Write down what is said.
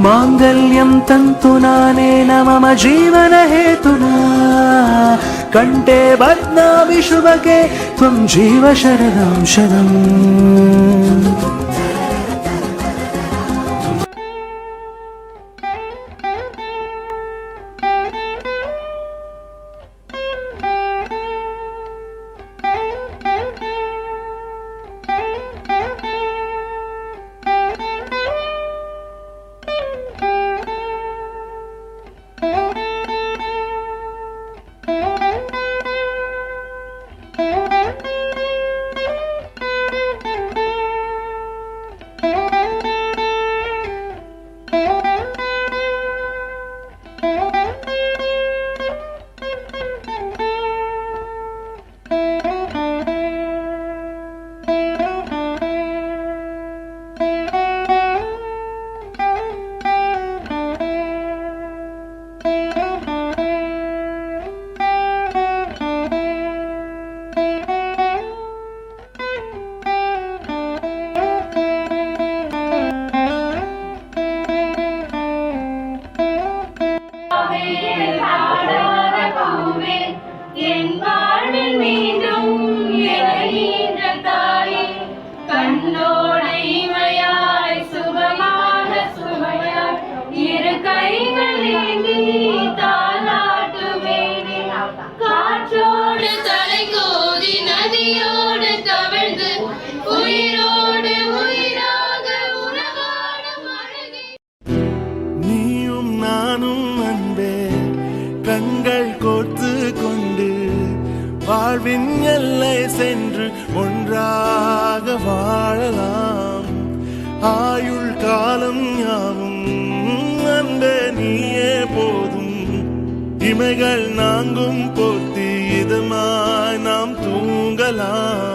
माङ्गल्यं तन्तुनानेन मम जीवनहेतुना कण्ठे बध्नामि शुभगे त्वं जीव शरदं शरम् கண்கள் கோர்த்து கொண்டு வாழ்வின் எல்லை சென்று ஒன்றாக வாழலாம் ஆயுள் காலம் யாவும் அன்பே நீயே போதும் இமைகள் நாங்கும் போர்த்தி இதமாய் நாம் தூங்கலாம்